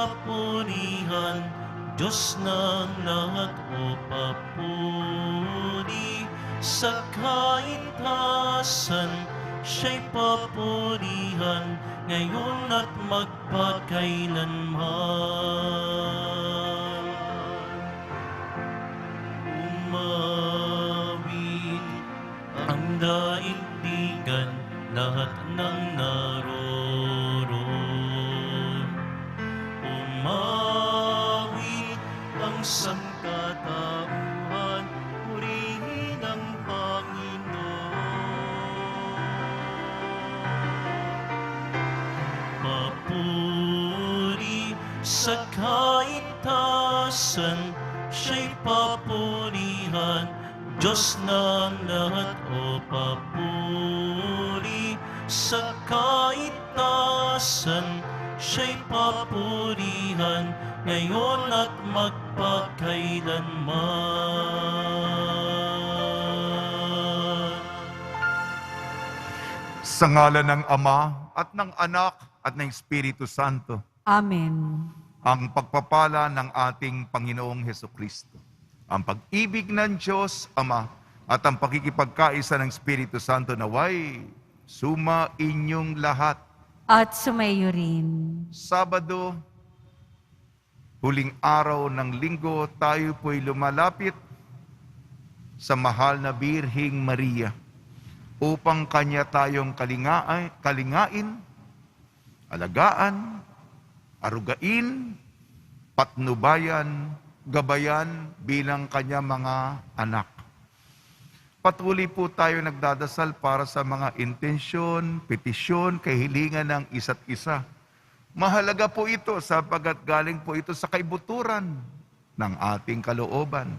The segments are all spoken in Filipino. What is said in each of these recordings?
papurihan, Diyos ng lahat o papuri. Sa kaitaasan, siya'y papurihan, ngayon at magpakailanman. Umawit ang daigdigan, lahat ng naroon. Umawit ang sangkatauhan, purihin ang Panginoon. Papuri sa kaitaasan, siya'y papurihan, Diyos ng lahat o papuri. Sa kaitaasan, siya'y papurihan, ngayon at magpakailanman. Sa ngalan ng Ama at ng Anak at ng Espiritu Santo, Amen. ang pagpapala ng ating Panginoong Hesukristo, ang pag-ibig ng Diyos Ama at ang pakikipagkaisa ng Espiritu Santo naway suma inyong lahat. At sumayo rin. Sabado, huling araw ng linggo, tayo po'y lumalapit sa mahal na Birheng Maria upang kanya tayong kalingain, alagaan, arugain, patnubayan, gabayan bilang kanya mga anak. Patuloy po tayo nagdadasal para sa mga intensyon, petisyon, kahilingan ng isa't isa. Mahalaga po ito sapagkat galing po ito sa kaibuturan ng ating kalooban.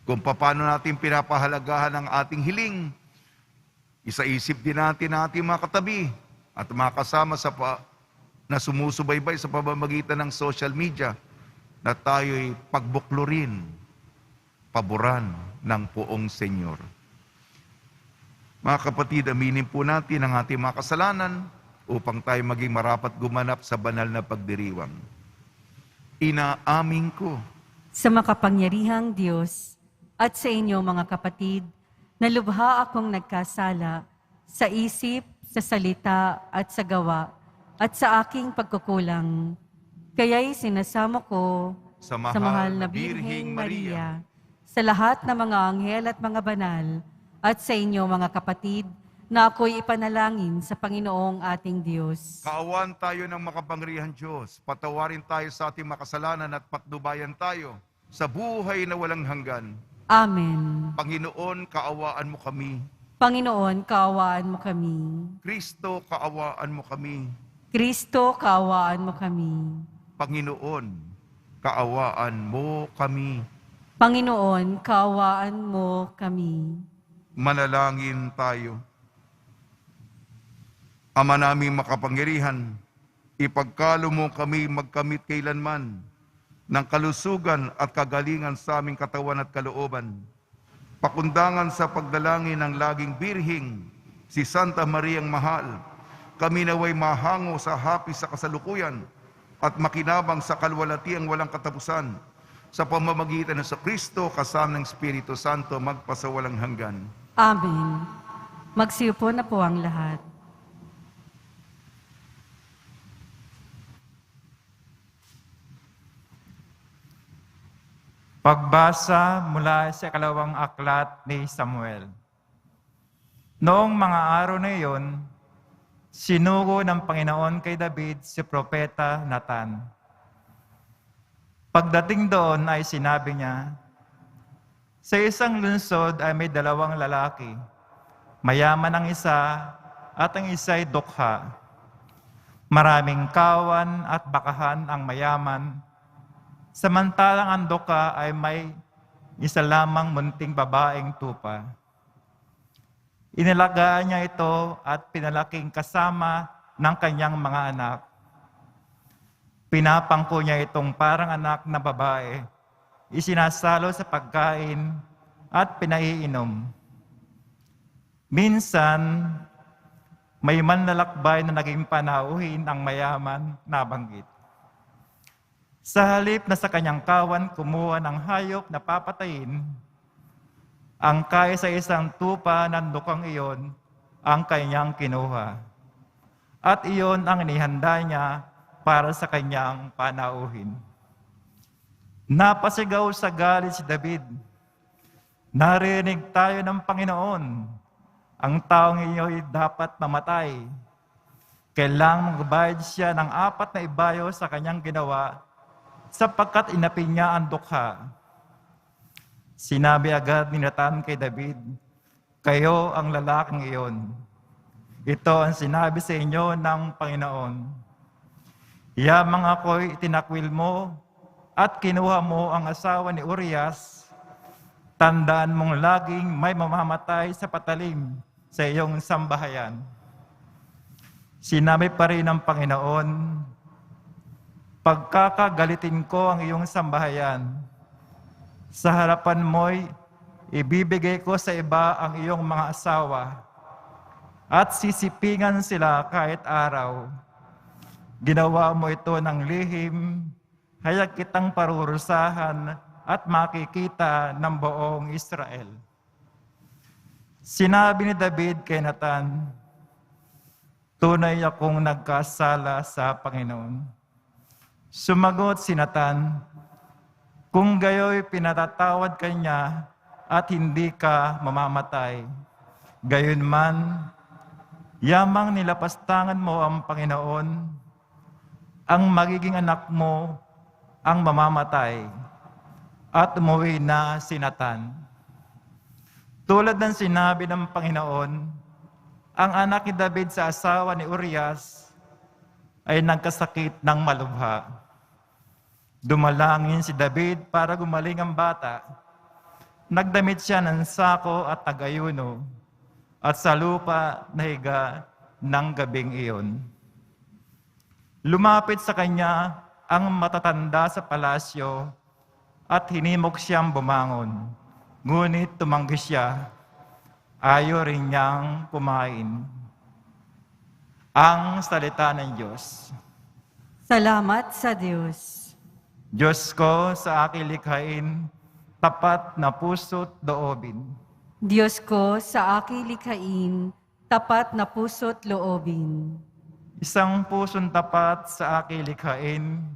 Kung paano natin pinapahalagahan ang ating hiling, isaisip din natin ating mga katabi at mga kasama na sumusubaybay sa pamamagitan ng social media na tayo'y pagbuklurin, paboran ng poong Senyor. Mga kapatid, aminin po natin ang ating mga kasalanan upang tayo maging marapat gumanap sa banal na pagdiriwang. Inaamin ko Sa makapangyarihang Diyos at sa inyo mga kapatid, na lubha akong nagkasala sa isip, sa salita at sa gawa at sa aking pagkukulang. Kaya'y sinasamo ko sa sa mahal na Birheng Maria, sa lahat ng mga anghel at mga banal, at sa inyo mga kapatid, na ako'y ipanalangin sa Panginoong ating Diyos. Kaawaan tayo ng makapangyarihang Diyos. Patawarin tayo sa ating makasalanan at patnubayan tayo sa buhay na walang hanggan. Amen. Panginoon, kaawaan mo kami. Panginoon, kaawaan mo kami. Kristo, kaawaan mo kami. Kristo, kaawaan mo kami. Panginoon, kaawaan mo kami. Panginoon, kaawaan mo kami. Manalangin tayo. Ama naming makapangyarihan, ipagkalo mo kami magkamit kailanman ng kalusugan at kagalingan sa aming katawan at kalooban. Pakundangan sa pagdalangin ng laging birhing, si Santa Mariang Mahal, kami naway mahango sa hapis sa kasalukuyan at makinabang sa kalwalatiang walang katapusan sa pamamagitan ng sa Kristo kasama ng Espiritu Santo magpasawalang hanggan. Amen. Magsiupo na po ang lahat. Pagbasa mula sa ikalawang aklat ni Samuel. Noong mga araw na iyon, sinugo ng Panginoon kay David si Propeta Nathan. Pagdating doon ay sinabi niya, sa isang lungsod ay may dalawang lalaki. Mayaman ang isa at ang isa'y dukha. Maraming kawan at bakahan ang mayaman, samantalang ang dukha ay may isa lamang munting babaeng tupa. Inalagaan niya ito at pinalaking kasama ng kanyang mga anak. Pinapangko niya itong parang anak na babae, isinasalo sa pagkain at pinaiinom. Minsan, may manlalakbay na naging panauhin ang mayaman na banggit. Sa halip na sa kanyang kawan kumuha ng hayop na papatayin, ang kaisa-isang tupa ng dukang iyon ang kanyang kinuha. At iyon ang inihanda niya para sa kanyang panauhin. Napasigaw sa galit si David. Narinig tayo ng Panginoon. Ang taong iyo'y dapat mamatay. Kailangang magbayad siya ng 4 na ibayo sa kanyang ginawa sapagkat inapin niya ang dukha. Sinabi agad ni Nathan kay David, "Kayo ang lalaking iyon. Ito ang sinabi sa inyo ng Panginoon. Yamang ako'y itinakwil mo at kinuha mo ang asawa ni Urias. Tandaan mong laging may mamamatay sa patalim sa iyong sambahayan." Sinabi pa rin ng Panginoon, "Pagkakagalitin ko ang iyong sambahayan, sa harapan mo'y ibibigay ko sa iba ang iyong mga asawa at sisipingan sila kahit araw. Ginawa mo ito ng lihim, hayag kitang parurusahan at makikita ng buong Israel." Sinabi ni David kay Nathan, "Tunay akong nagkasala sa Panginoon." Sumagot si Nathan, "Kung gayoy pinatatawad ka niya at hindi ka mamamatay, gayon man, yamang nilapastangan mo ang Panginoon, ang magiging anak mo ang mamamatay." At umuwi na si Nathan. Tulad ng sinabi ng Panginoon, ang anak ni David sa asawa ni Urias ay nagkasakit ng malubha. Dumalangin si David para gumaling ang bata. Nagdamit siya ng sako at tagayuno at sa lupa nahiga ng gabing iyon. Lumapit sa kanya ang matatanda sa palasyo at hinimok siyang bumangon. Ngunit tumanggi siya. Ayaw rin niyang kumain. Ang salita ng Diyos. Salamat sa Diyos. Diyos ko, sa aking likhain, tapat na puso't loobin. Diyos ko, sa aking likhain, tapat na puso't loobin. Isang pusong tapat sa aking likhain,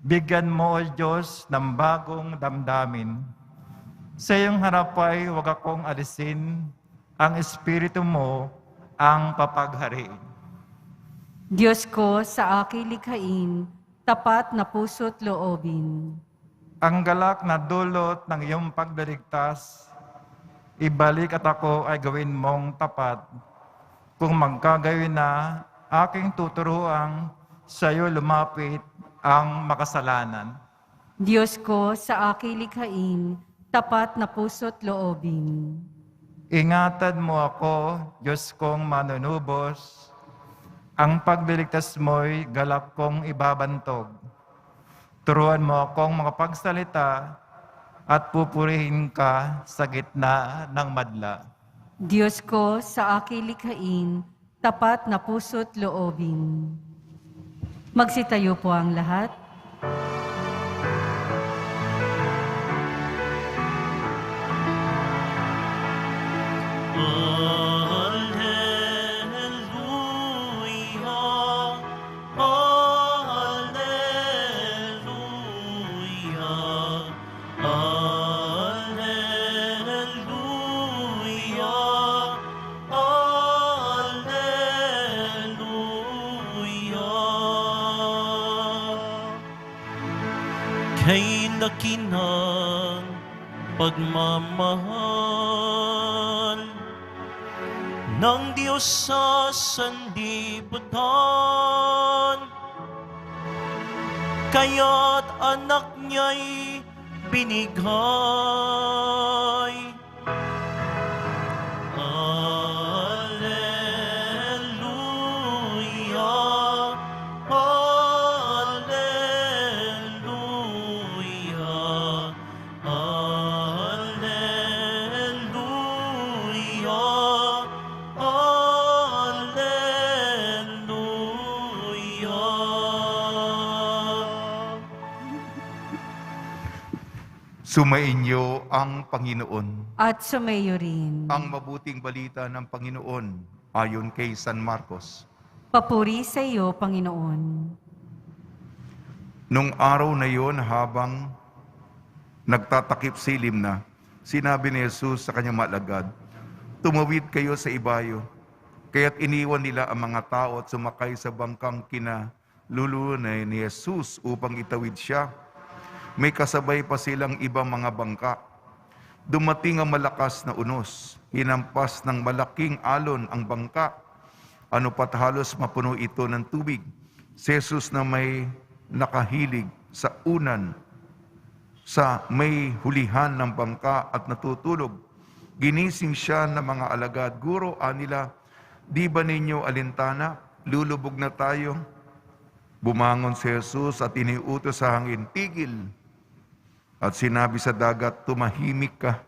bigyan mo, O Diyos, ng bagong damdamin. Sa iyong harap ay huwag akong alisin, ang Espiritu mo ang papaghariin. Diyos ko, sa aking likhain, tapat na puso't loobin. Ang galak na dulot ng iyong pagdaligtas, ibalik at ako ay gawin mong tapat. Kung magkagawin na aking tuturuang, sa iyo lumapit ang makasalanan. Diyos ko, sa aking likhain, tapat na puso't loobin. Ingatan mo ako, Diyos kong manunubos, ang pagliligtas mo'y galak kong ibabantog. Turuan mo akong makapagsalita at pupurihin ka sa gitna ng madla. Diyos ko, sa aking likhain, tapat na puso't loobin. Magsitayo po ang lahat. Kay nakinang pagmamahal ng Diyos sa sanlibutan, kaya't anak niya'y binigay. Sumainyo ang Panginoon. At sumayo rin. Ang mabuting balita ng Panginoon ayon kay San Marcos. Papuri sa iyo, Panginoon. Nung araw na yon, habang nagtatakip silim na, sinabi ni Jesus sa kanyang mga alagad, "Tumawid kayo sa ibayo." Kaya't iniwan nila ang mga tao at sumakay sa bangkang kinalulunay ni Jesus upang itawid siya. May kasabay pa silang ibang mga bangka. Dumating ang malakas na unos. Hinampas ng malaking alon ang bangka. Ano pat halos mapuno ito ng tubig. Si Jesus na may nakahilig sa unan, sa may hulihan ng bangka at natutulog. Ginising siya ng mga alagad. "Guro, anila, di ba ninyo alintana? Lulubog na tayo." Bumangon si Jesus at iniutos sa hangin, "Tigil." At sinabi sa dagat, "Tumahimik ka."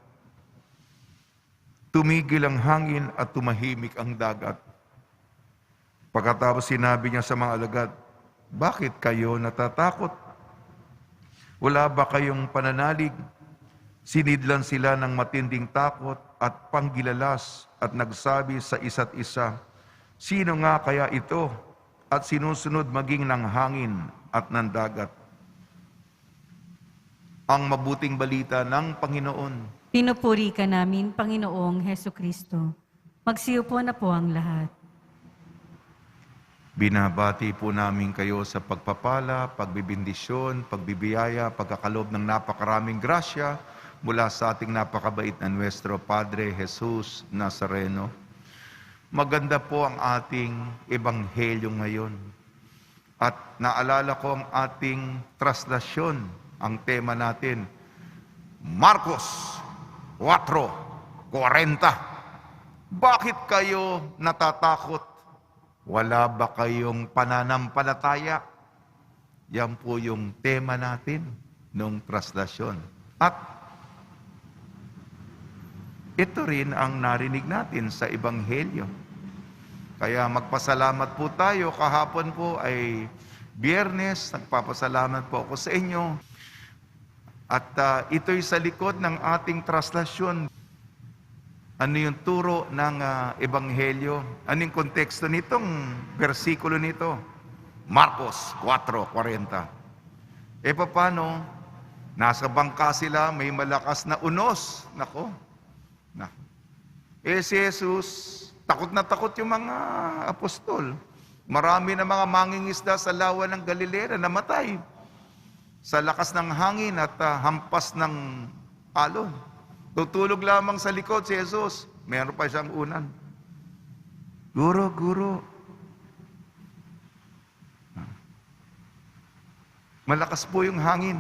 Tumigil ang hangin at tumahimik ang dagat. Pagkatapos sinabi niya sa mga alagad, "Bakit kayo natatakot? Wala ba kayong pananalig?" Sinidlan sila ng matinding takot at panggilalas at nagsabi sa isa't isa, "Sino nga kaya ito?" At sinusunod maging ng hangin at ng dagat. Ang mabuting balita ng Panginoon. Pinupuri ka namin, Panginoong Heso Kristo. Magsiupo na po ang lahat. Binabati po namin kayo sa pagpapala, pagbibindisyon, pagbibiyaya, pagkakalob ng napakaraming grasya mula sa ating napakabait na Nuestro Padre Jesus Nazareno. Maganda po ang ating ebanghelyo ngayon. At naalala ko ang ating traslasyon, ang tema natin, Marcos 4:40. Bakit kayo natatakot? Wala ba kayong pananampalataya? Yan po yung tema natin nung traslasyon. At ito rin ang narinig natin sa Ebanghelyo. Kaya magpasalamat po tayo. Kahapon po ay Biyernes. Nagpapasalamat po ako sa inyo. At ito'y sa likod ng ating traslasyon. Ano yung turo ng Ebanghelyo? Ano yung konteksto nitong versikulo nito? Marcos 4:40. Paano? Nasa bangka sila, may malakas na unos. Nako. Si Jesus, takot na takot yung mga apostol. Marami na mga mangingisda sa lawa ng Galilea na namatay sa lakas ng hangin at hampas ng alon. Tutulog lamang sa likod si Jesus. Meron pa siyang unan. Guro. Malakas po yung hangin.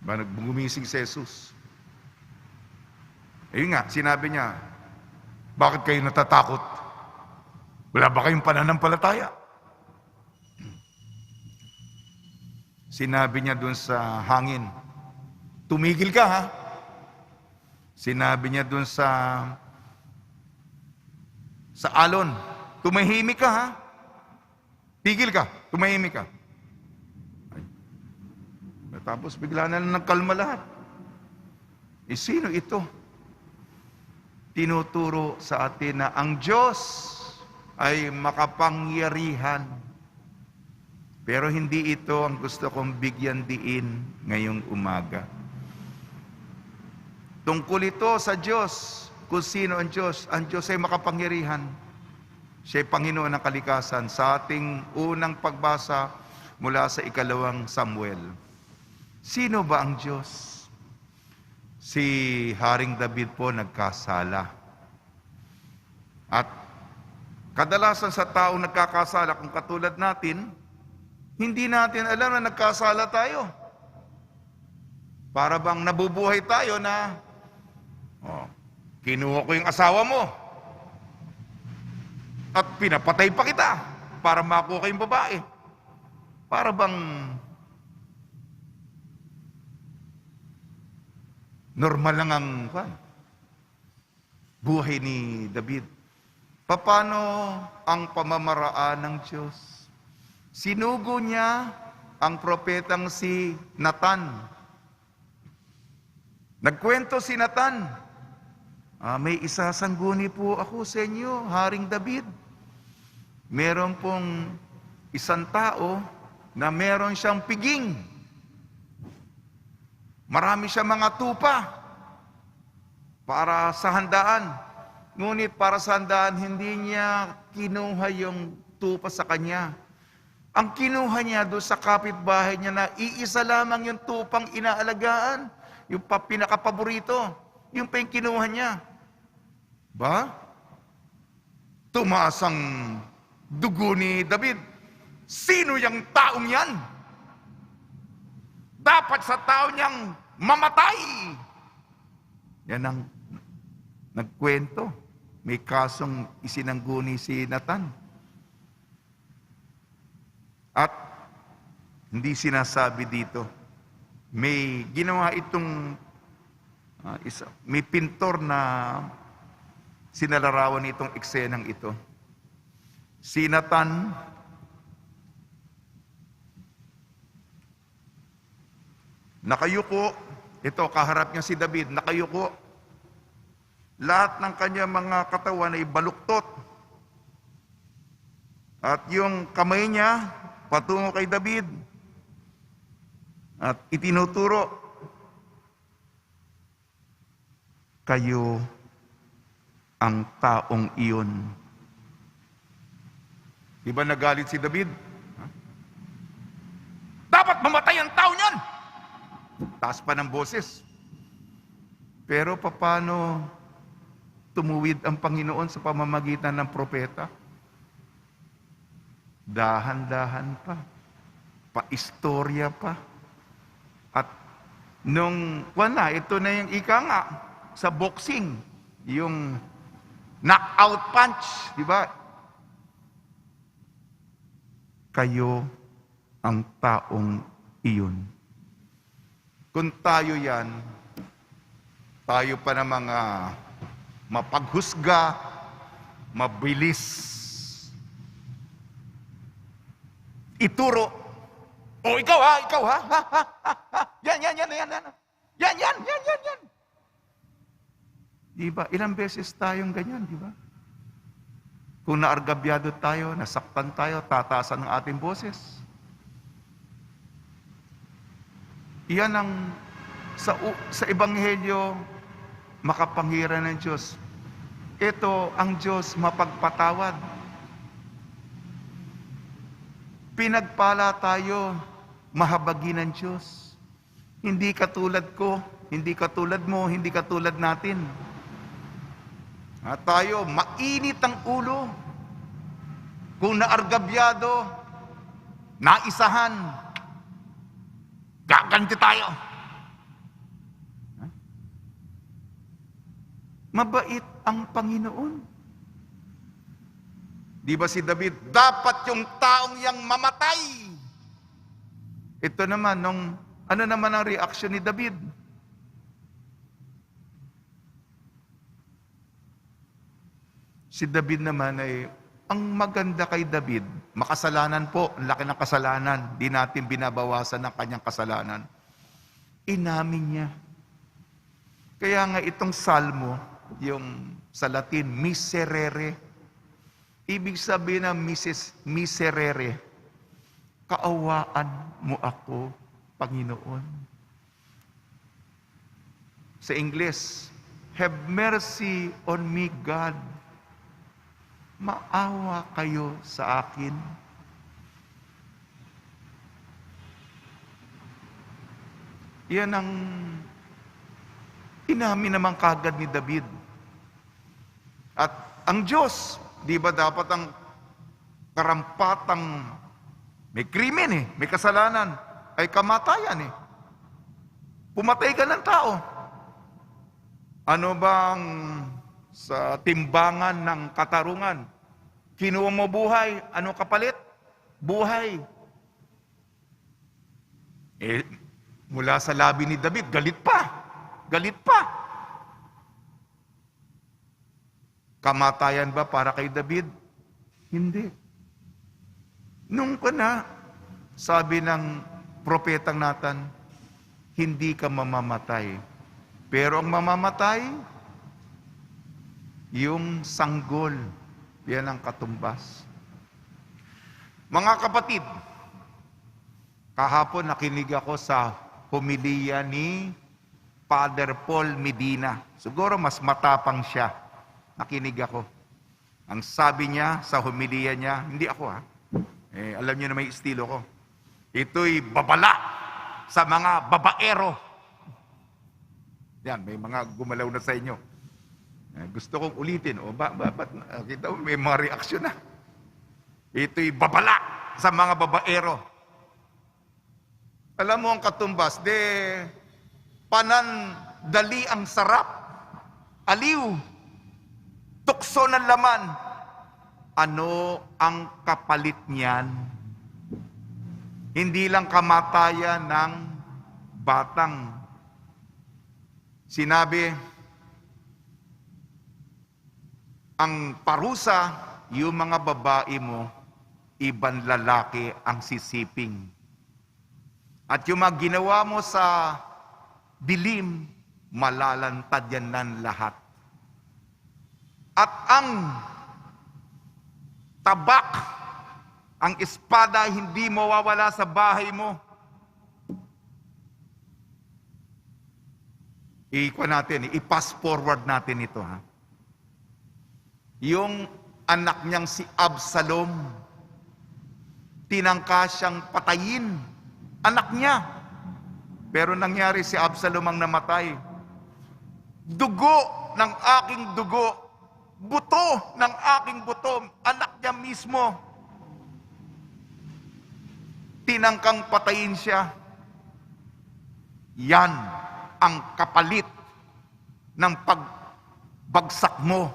Naggumising si Jesus. Ayun nga, sinabi niya, "Bakit kayo natatakot? Wala ba kayong pananampalataya?" Sinabi niya dun sa hangin, "Tumigil ka, ha?" Sinabi niya dun sa alon, "Tumahimik ka, ha? Tigil ka, tumahimik ka." Tapos bigla na lang nagkalma lahat. Sino ito? Tinuturo sa atin na ang Diyos ay makapangyarihan. Pero hindi ito ang gusto kong bigyan diin ngayong umaga. Tungkol ito sa Diyos, kung sino ang Diyos. Ang Diyos ay makapangyarihan. Siya ay Panginoon ng kalikasan. Sa ating unang pagbasa mula sa 2 Samuel. Sino ba ang Diyos? Si Haring David po nagkasala. At kadalasan sa taong nagkakasala, kung katulad natin, hindi natin alam na nagkasala tayo. Para bang nabubuhay tayo na, kinuha ko yung asawa mo at pinapatay pa kita para makuha yung babae. Para bang normal lang ang buhay ni David. Paano ang pamamaraan ng Diyos? Sinugo niya ang propetang si Nathan. Nagkwento si Nathan, may isasangguni po ako sa inyo, Haring David. Meron pong isang tao na meron siyang piging. Marami siyang mga tupa para sa handaan. Ngunit para sa handaan, hindi niya kinuha yung tupa sa kanya. Ang kinuha niya doon sa kapitbahay niya na iisa lamang yung tupang inaalagaan, yung pinakapaborito, yung pa yung kinuha niya. Ba? Tumaas ang dugo ni David. Sino yung taong yan? Dapat sa tao niyang mamatay. Yan ang nagkwento. May kasong isinangguni si Nathan. At hindi sinasabi dito, may ginawa itong may pintor na sinalarawan itong eksenang ito. Si Nathan, nakayuko, ito kaharap niya si David, nakayuko. Lahat ng kanya mga katawan ay baluktot. At yung kamay niya, patungo kay David. At itinuturo, kayo ang taong iyon. Di ba nagalit si David? Dapat mamatay ang tao niyan! Taas pa ng boses. Pero paano tumuwid ang Panginoon sa pamamagitan ng propeta? Dahan-dahan pa. Pa-istorya pa. At nung, ito na yung ika nga, sa boxing, yung knockout punch, di ba? Kayo ang taong iyon. Kung tayo yan, tayo pa ng mga mapaghusga, mabilis, ituro. O ikaw ha, Yan. Yan. Di ba? Ilang beses tayong ganyan, di ba? Kung naargabyado tayo, nasaktan tayo, tatasan ng ating boses. Iyan ang sa Ebanghelyo, makapangyarihan ng Diyos. Ito ang Diyos mapagpatawad. Pinagpala tayo, mahabagin ng Diyos. Hindi katulad ko, hindi katulad mo, hindi katulad natin. At tayo, mainit ang ulo. Kung naargabyado, naisahan, gaganti tayo. Mabait ang Panginoon. Di ba si David, dapat yung taong yang mamatay. Ito naman, ano naman ang reaksyon ni David? Si David naman ay, ang maganda kay David, makasalanan po, ang laki ng kasalanan, di natin binabawasan ng kanyang kasalanan. Inamin niya. Kaya nga itong salmo, yung sa Latin, miserere. Ibig sabihin ng miserere, kaawaan mo ako, Panginoon. Sa English, have mercy on me, God. Maawa kayo sa akin. Yan ang inamin naman kagad ni David. At ang Diyos, di ba dapat ang karampatang may krimen may kasalanan, ay kamatayan Pumatay ka ng tao. Ano bang sa timbangan ng katarungan? Kinuha mo buhay, ano kapalit? Buhay. Mula sa labi ni David, galit pa. Kamatayan ba para kay David? Hindi. Nung sabi ng propetang Nathan, hindi ka mamamatay, Pero ang mamamatay, yung sanggol, yan ang katumbas. Mga kapatid, kahapon nakinig ako sa homilya ni Father Paul Medina. Siguro mas matapang siya. Nakinig ako. Ang sabi niya sa homilya niya, hindi ako alam niyo na may estilo ko. Ito'y babala sa mga babaero. Yan, may mga gumalaw na sa inyo. Gusto kong ulitin. Ba't kita mo, may mga reaksyon na. Ito'y babala sa mga babaero. Alam mo ang katumbas, panandali ang sarap, aliw, tukso ng laman. Ano ang kapalit niyan? Hindi lang kamatayan ng batang. Sinabi, ang parusa, yung mga babae mo, ibang lalaki ang sisiping. At yung mga ginawa mo sa dilim, malalantad yan ng lahat. At ang tabak, ang espada, hindi mawawala sa bahay mo. I-pass forward natin ito. Yung anak niyang si Absalom, tinangka siyang patayin. Anak niya. Pero nangyari si Absalom ang namatay. Dugo ng aking dugo. Buto ng aking buto. Anak niya mismo. Tinangkang patayin siya. Yan ang kapalit ng pagbagsak mo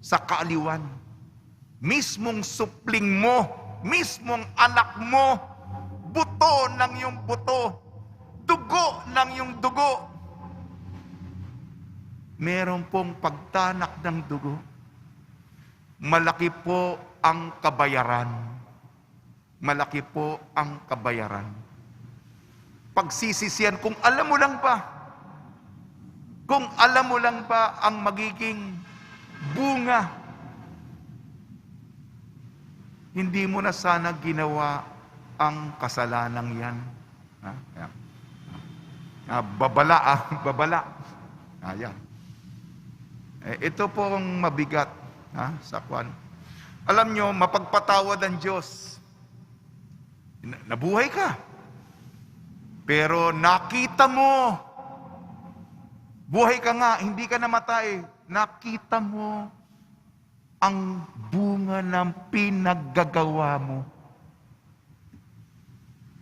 sa kaaliwan. Mismong supling mo, mismong anak mo, buto ng iyong buto, dugo ng iyong dugo. Meron pong pagtanak ng dugo. Malaki po ang kabayaran. Malaki po ang kabayaran. Pagsisisihan, kung alam mo lang ba, kung alam mo lang ba ang magiging bunga, hindi mo na sana ginawa ang kasalanang yan. Babala. Yan. Ito pong mabigat sa kwan. Alam nyo, mapagpatawad ang Diyos. Nabuhay ka. Pero nakita mo, buhay ka nga, hindi ka namatay. Nakita mo ang bunga ng pinaggagawa mo.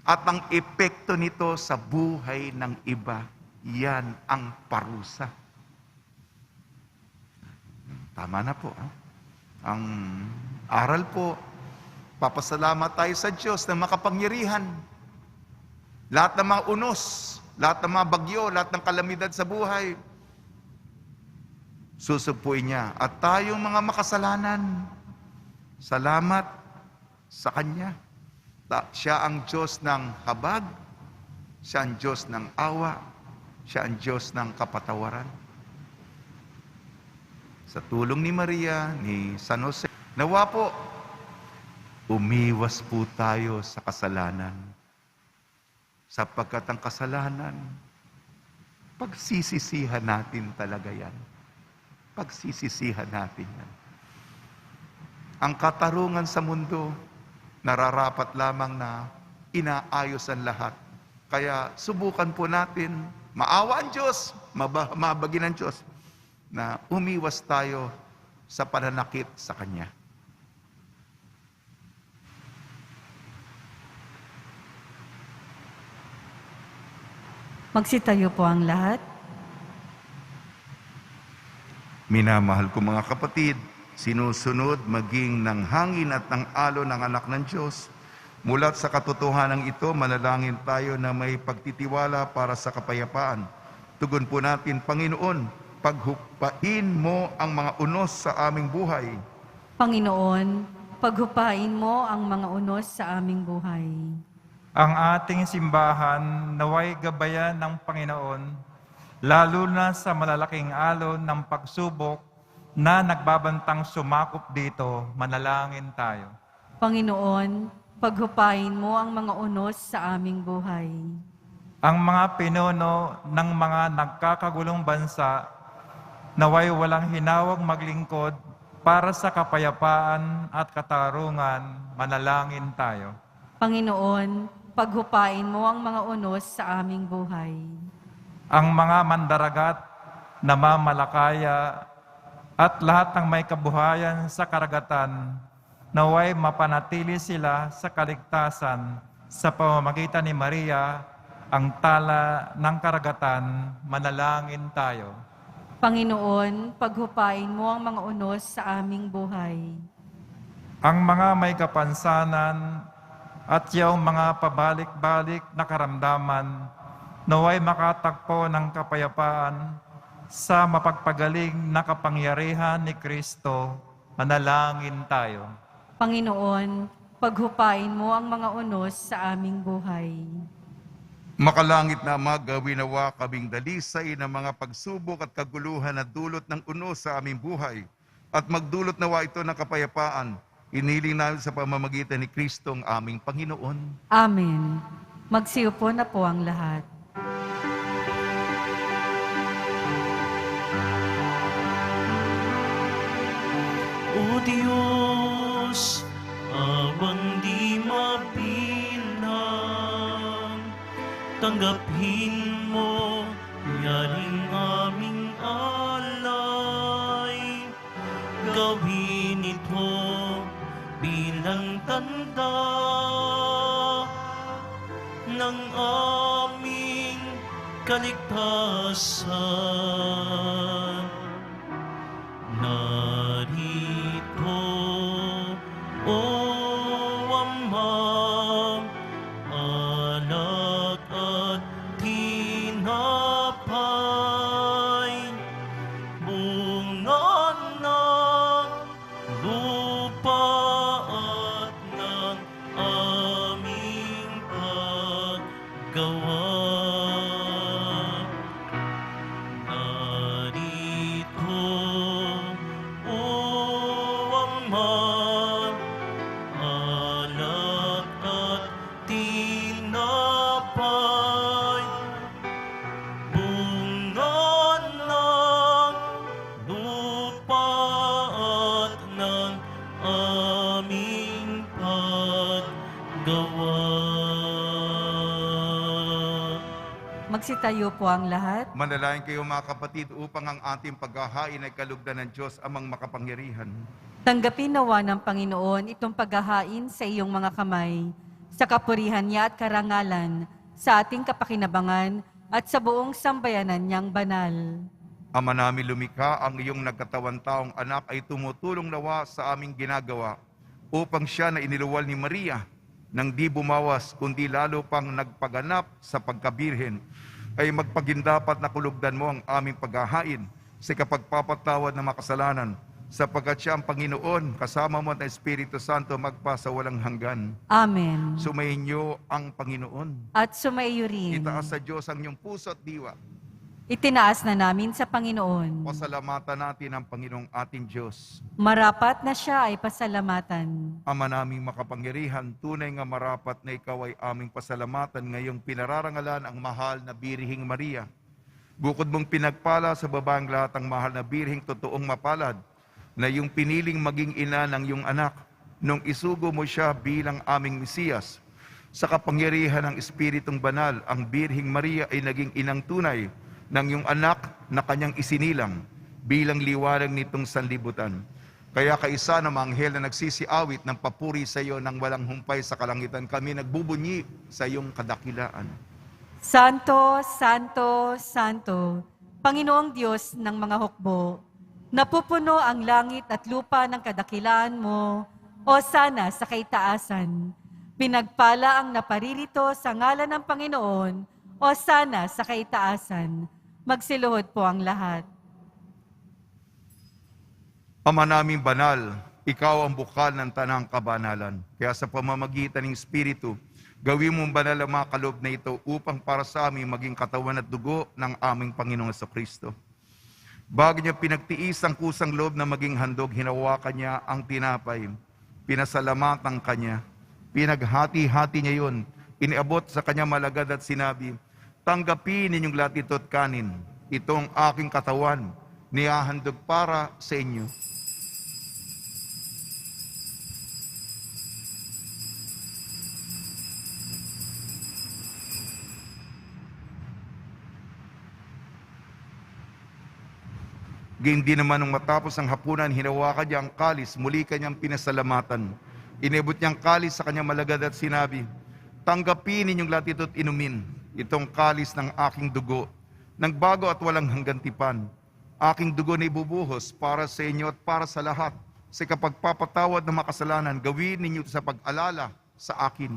At ang epekto nito sa buhay ng iba, yan ang parusa. Tama na po. Ang aral po, papasalamat tayo sa Diyos na makapangyarihan. Lahat ng mga unos, lahat ng mga bagyo, lahat ng kalamidad sa buhay, susupuin niya. At tayong mga makasalanan, salamat sa Kanya. Siya ang Diyos ng habag, siya ang Diyos ng awa, siya ang Diyos ng kapatawaran. Sa tulong ni Maria, ni San Jose, nawa po, umiwas po tayo sa kasalanan. Sapagkat ang kasalanan, pagsisisihan natin talaga yan. Pagsisisihan natin yan. Ang katarungan sa mundo, nararapat lamang na inaayos ang lahat. Kaya subukan po natin, maawa ang Diyos, mabagin ang Diyos, na umiwas tayo sa pananakit sa Kanya. Magsitayo po ang lahat. Minamahal ko mga kapatid, sinusunod maging ng hangin at ng alon ng anak ng Diyos. Mulat sa katotohanan ito, manalangin tayo na may pagtitiwala para sa kapayapaan. Tugon po natin, Panginoon, paghupain mo ang mga unos sa aming buhay. Panginoon, paghupain mo ang mga unos sa aming buhay. Ang ating simbahan naway gabayan ng Panginoon lalo na sa malalaking alon ng pagsubok na nagbabantang sumakop dito. Manalangin tayo. Panginoon, paghupain mo ang mga unos sa aming buhay. Ang mga pinuno ng mga nagkakagulong bansa naway walang hinawang maglingkod para sa kapayapaan at katarungan. Manalangin tayo. Panginoon, paghupain mo ang mga unos sa aming buhay. Ang mga mandaragat, namamalakaya, at lahat ng may kabuhayan sa karagatan, naway mapanatili sila sa kaligtasan sa pamamagitan ni Maria, ang tala ng karagatan. Manalangin tayo. Panginoon, paghupain mo ang mga unos sa aming buhay. Ang mga may kapansanan at yung mga pabalik-balik na karamdaman, naway makatagpo ng kapayapaan sa mapagpagaling na kapangyarihan ni Kristo. Manalangin tayo. Panginoon, paghupain mo ang mga unos sa aming buhay. Makalangit na Ama, gawin nawa kaming dalisay ng mga pagsubok at kaguluhan na dulot ng unos sa aming buhay. At magdulot nawa ito ng kapayapaan. Iniling namin sa pamamagitan ni Kristo ang aming Panginoon. Amen. Magsiupo na po ang lahat. O Diyos, awang di mabilang, tanggapin mo yaring aming alay. Gawin ito bilang tanda ng aming kaligtasan. Narito, O Ama, alak at tinapay, bunga ng lupa at ng aming paggawa. Narito, O Ama, alak at tinapay, bunga ng lupa at ng aming paggawa. Magsitayo po ang lahat. Manalangin kayo mga kapatid upang ang ating paghahain ay kalugdan ng Diyos amang makapangyarihan. Tanggapin nawa ng Panginoon itong paghahain sa iyong mga kamay, sa kapurihan niya at karangalan, sa ating kapakinabangan at sa buong sambayanan niyang banal. Ama namin lumikha, ang iyong nagkatawan-taong anak ay tumutulong nawa sa aming ginagawa upang siya na iniluwal ni Maria nang di bumawas kundi lalo pang nagpaganap sa pagkabirhen ay magpagindapat na kulugdan mo ang aming paghahain sa kapagpapatawad ng makasalanan sapagkat siya ang Panginoon kasama mo at Espiritu Santo magpa sa walang hanggan. Amen. Sumainyo ang Panginoon. At sumaiyo rin. Itaas sa Diyos ang iyong puso at diwa. Itinaas na namin sa Panginoon. Pasalamatan natin ang Panginoong ating Diyos. Marapat na siya ay pasalamatan. Ama naming makapangyarihan, tunay nga marapat na ikaw ay aming pasalamatan ngayong pinararangalan ang mahal na Birhing Maria. Bukod mong pinagpala sa babaeng lahat ang mahal na Birhing totoong mapalad, na iyong piniling maging ina ng iyong anak, nung isugo mo siya bilang aming Mesiyas. Sa kapangyarihan ng Espiritong Banal, ang Birhing Maria ay naging inang tunay ng iyong anak na kanyang isinilang bilang liwanag nitong sanlibutan. Kaya kaisa ng mga anghel na nagsisiawit ng papuri sa iyo ng walang humpay sa kalangitan, kami nagbubunyi sa iyong kadakilaan. Santo, Santo, Santo, Panginoong Diyos ng mga hukbo, napupuno ang langit at lupa ng kadakilaan mo, o sana sa kaitaasan. Pinagpala ang naparirito sa ngalan ng Panginoon, o sana sa kaitaasan. Magsiluhod po ang lahat. Ama naming banal, ikaw ang bukal ng tanang kabanalan. Kaya sa pamamagitan ng Espiritu, Gawin mong banal ang mga kaloob na ito upang para sa amin maging katawan at dugo ng aming Panginoong Kristo. Bago niya pinagtiis ang kusang loob na maging handog, hinawakan niya ang tinapay, pinasalamatan kanya, pinaghati-hati niya yun, iniabot sa kanya malagad at sinabi, tanggapin ninyong lahat ito at kanin, itong aking katawan, nihahandog para sa inyo. Gayun din naman nung matapos ang hapunan, hinawakan niya ang kalis, muli kanyang pinasalamatan. Inibot niyang kalis sa kanyang malagad at sinabi, tanggapin ninyong lahat ito at inumin, itong kalis ng aking dugo, nagbago at walang hanggang tipan. Aking dugo na ibubuhos para sa inyo at para sa lahat. Sa kapagpapatawad ng makasalanan, gawin ninyo ito sa pag-alala sa akin.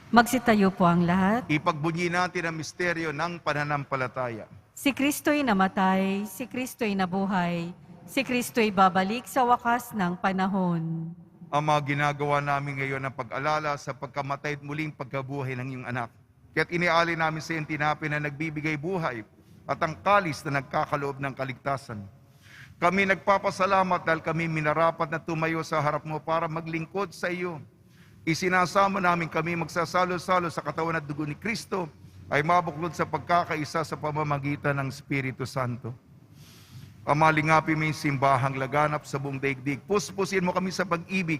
Magsitayo po ang lahat. Ipagbunyi natin ang misteryo ng pananampalataya. Si Kristo'y namatay, si Kristo'y nabuhay, si Kristo'y babalik sa wakas ng panahon. Ang mga ginagawa namin ngayon ng pag-alala sa pagkamatay at muling pagkabuhay ng iyong anak. Kaya't inialay namin sa iyong tinapay na nagbibigay buhay at ang kalis na nagkakaloob ng kaligtasan. Kami nagpapasalamat dahil kami minarapat na tumayo sa harap mo para maglingkod sa iyo. Isinasama namin kami magsasalo-salo sa katawan at dugo ni Kristo ay mabuklod sa pagkakaisa sa pamamagitan ng Espiritu Santo. Amalingapin mo yung simbahang laganap sa buong daigdig. Puspusin mo kami sa pag-ibig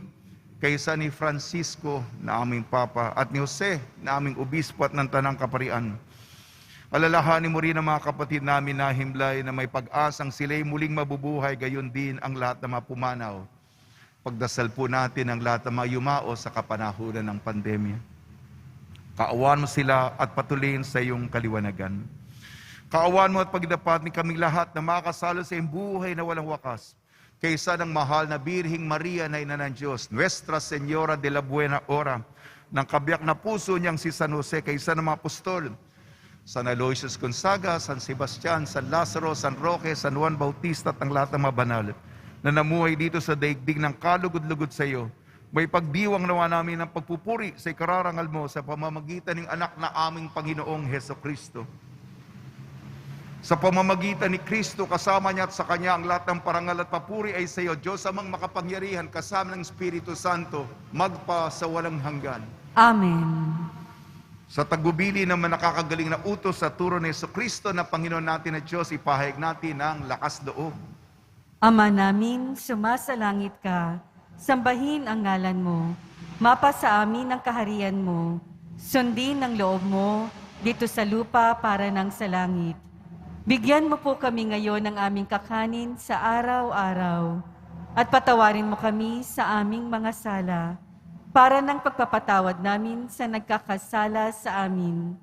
kaysa ni Francisco na aming Papa at ni Jose na aming Obispo at ng Tanang Kaparian. Alalahanin mo rin ang mga kapatid namin na himlay na may pag-asang sila'y muling mabubuhay, gayon din ang lahat na mapumanaw. Pagdasal po natin ang lahat ng mga yumao sa kapanahunan ng pandemya. Kaawaan mo sila at patuloyin sa iyong kaliwanagan. Kaawaan mo at pagdapat ni kaming lahat na makasalo sa iyong buhay na walang wakas. Kaysa ng mahal na Birhing Maria na Ina ng Diyos, Nuestra Señora de la Buena Hora, ng kabiyak na puso niyang si San Jose, kaysa ng mga apostol, San Aloysius Gonzaga, San Sebastian, San Lazaro, San Roque, San Juan Bautista at ang lahat ng mga banal na namuhay dito sa daigdig ng kalugod-lugod sa iyo. May pagdiwang nawa namin ng pagpupuri sa ikararangal mo sa pamamagitan ng anak na aming Panginoong Heso Kristo. Sa pamamagitan ni Kristo, kasama niya at sa Kanya ang lahat ng parangal at papuri ay sa iyo, Diyos amang makapangyarihan, kasama ng Espiritu Santo, magpa sa walang hanggan. Amen. Sa tagubili naman nakakagaling na utos sa turo ni Heso Kristo na Panginoon natin at Diyos, ipahayag natin ang lakas loob. Ama namin, sumasalangit ka, sambahin ang ngalan mo, mapa sa amin ang kaharian mo, sundin ang loob mo, dito sa lupa para ng sa langit. Bigyan mo po kami ngayon ng aming kakanin sa araw-araw, at patawarin mo kami sa aming mga sala, para ng pagpapatawad namin sa nagkakasala sa amin.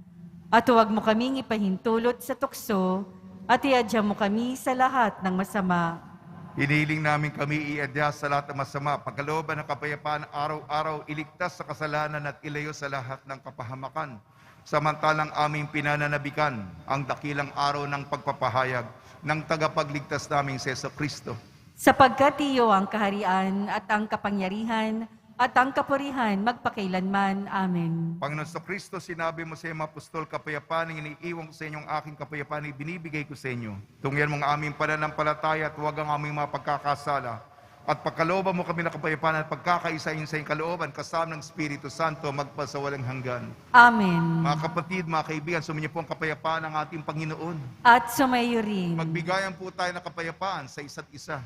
At huwag mo kaming ipahintulot sa tukso, at iadya mo kami sa lahat ng masama. Hinihiling namin kami iadya sa lahat ng masama, pagkalooban ng kapayapaan araw-araw, iligtas sa kasalanan at ilayo sa lahat ng kapahamakan. Samantalang aming pinananabikan ang dakilang araw ng pagpapahayag ng tagapagligtas naming si Heso Kristo. Sapagkat iyo ang kaharian at ang kapangyarihan at ang kapurihan magpakailanman. Amen. Panginoon sa Kristo, sinabi mo sa iyong apostol, kapayapaan ang iniiwan ko sa inyong aking kapayapaan, ibinibigay ko sa inyo. Tungyan mong aming pananampalataya at huwag ang aming mga pagkakasala. At pagkalooban mo kami na kapayapaan at pagkakaisahin sa iyong kalooban, kasama ng Espiritu Santo, magpa sa walang hanggan. Amen. Mga kapatid, mga kaibigan, sumainyo po ang kapayapaan ng ating Panginoon. At sumayo rin. Magbigayan po tayo ng kapayapaan sa isa't isa.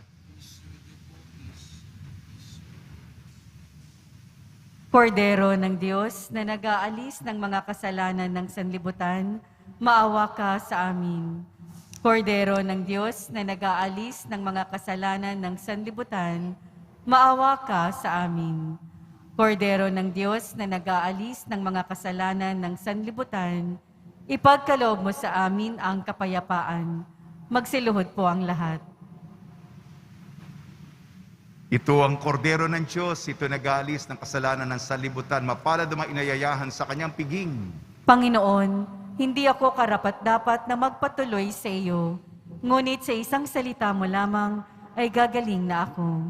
Kordero ng Diyos na nag-aalis ng mga kasalanan ng sanlibutan, maawa ka sa amin. Kordero ng Diyos na nag-aalis ng mga kasalanan ng sanlibutan, maawa ka sa amin. Kordero ng Diyos na nag-aalis ng mga kasalanan ng sanlibutan, ipagkaloob mo sa amin ang kapayapaan. Magsiluhod po ang lahat. Ito ang kordero ng Diyos, ito nag-aalis ng kasalanan ng sanlibutan, mapalad ang mga inayayahan sa kanyang piging. Panginoon, hindi ako karapat-dapat na magpatuloy sa iyo, ngunit sa isang salita mo lamang ay gagaling na ako.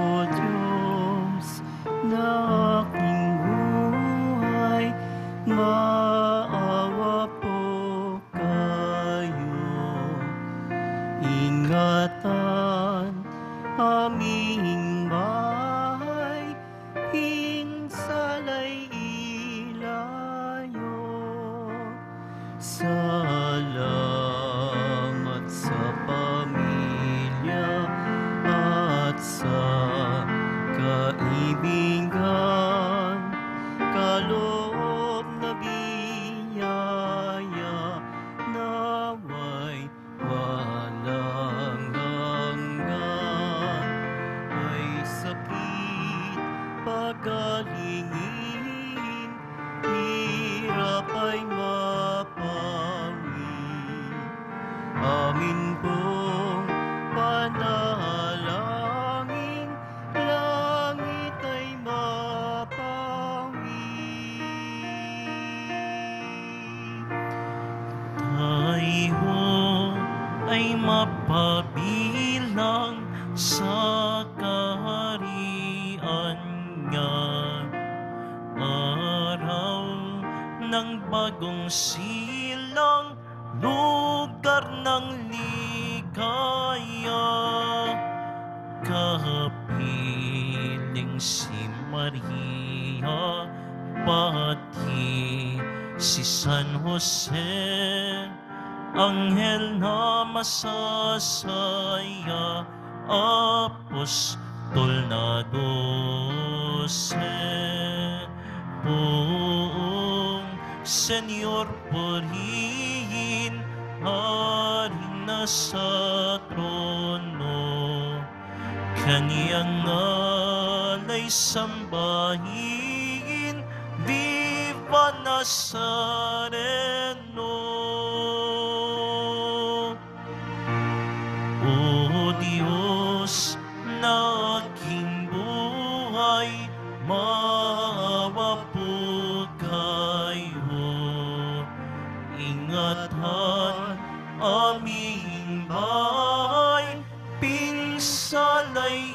O Diyos na aking buhay, maawa po kayo. Ingatan aming bahay, pinsala'y ilayo. Salamat sa pamilya at sa kaibigan, kaloob na biyaya, naway walang hanggan. May sakit pagalingin, hirap ay mapawi. Amin pong panalangin, langit ay mapawi. Tayo ay mapabilang sa kaharian niya. Araw ng bagong silang, lugar ng ligaya. Kapiling si Maria, pati si San Jose, anghel na masasaya, apostol na 12. Buong Senyor purihin, hari na sa trono, kaniyang alay sambahin, Viva Nazareno. O Diyos na aking buhay, maawa po kayo. Ingatan aming bahay, pinsala'y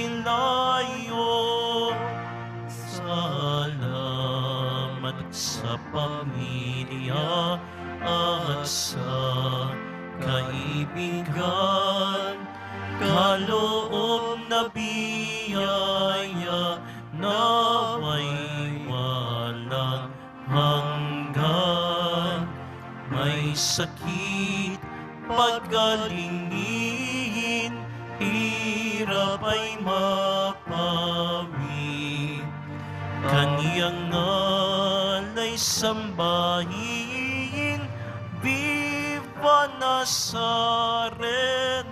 ilayo. Salamat sa pamilya at sa kaibigan, kaloob na biyaya, naway walang hanggan. May sakit pagalingin, hirap ay mapawi. Kaniyang alay sambahin, Viva Nazareno.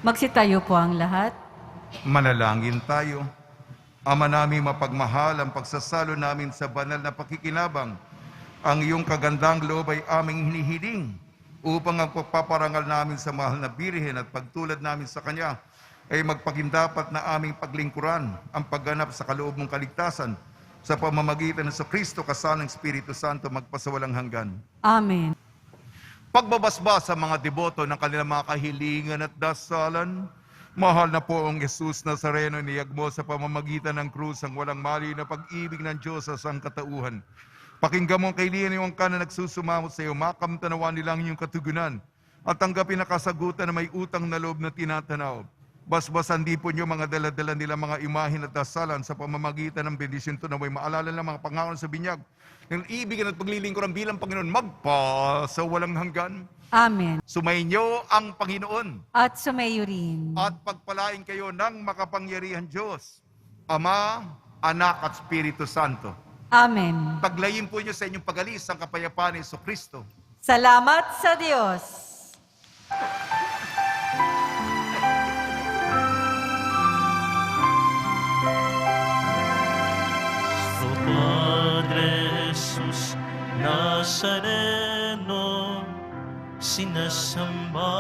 Magsitayo po ang lahat. Manalangin tayo. Ama namin mapagmahal, ang pagsasalo namin sa banal na pakikinabang, ang iyong kagandang loob ay aming hinihiling upang ang pagpaparangal namin sa mahal na Birhen at pagtulad namin sa Kanya ay magpagindapat na aming paglingkuran ang pagganap sa kaloob mong kaligtasan sa pamamagitan ng Kristo kasamang Espiritu Santo magpasawalang hanggan. Amen. Pagbabasba sa mga deboto ng kanilang mga kahilingan at dasalan, mahal na poong Jesus Nazareno, niyag mo sa pamamagitan ng krus ang walang mali na pag-ibig ng Diyos sa sangkatauhan. Pakinggan mo ang kailiwan ka na nagsusumamot sa iyo, makamtanawan nila ang iyong katugunan, at tanggapin na kasagutan na may utang na loob na tinatanaw. Basbasan di po niyo mga daladala nila mga imahin at dasalan sa pamamagitan ng bendisyon to na may maalala ng mga pangako sa binyag. Ng ibigan at paglilingkuran bilang Panginoon magpa sa walang hanggan. Amen. Sumainyo ang Panginoon At sumayo rin. at pagpalain kayo ng makapangyarihan Diyos, Ama, Anak at Espiritu Santo. Amen. Paglayin po niyo sa inyong pag-alis ang kapayapaan ni Jesucristo. Salamat sa Diyos. O Padre Jesus Nazareno, sinasamba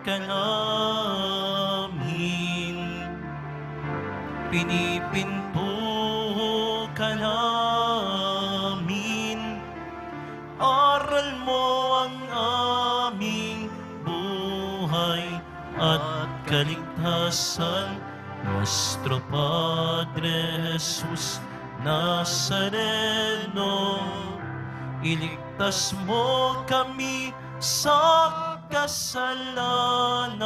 ka namin, pinipinto ka namin, aral mo ang aming buhay at kaligtasan. Nuestro Padre Jesus Nazareno, iligtas mo kami sa kasalanan.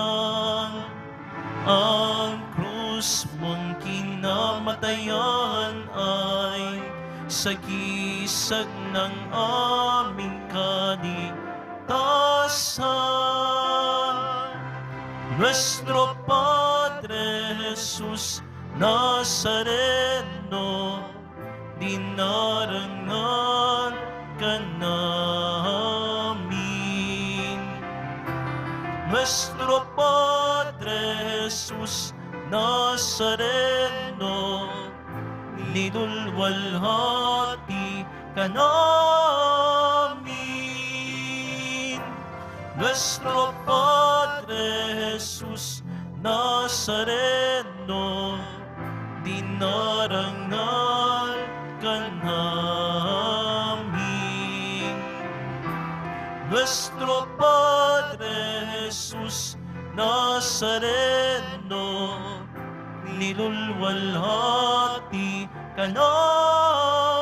Ang krus mong kinamatayan ay sagisag ng aming kaligtasan. Nuestro Padre Jesus Nazareno, dinarangan ka namin. Nuestro Padre Jesus Nazareno, nilulwalhati ka namin. Nuestro Padre Jesus Nazareno, dinarangan ka namin. Nuestro Padre Jesus Nazareno, nilulwalhati ka namin.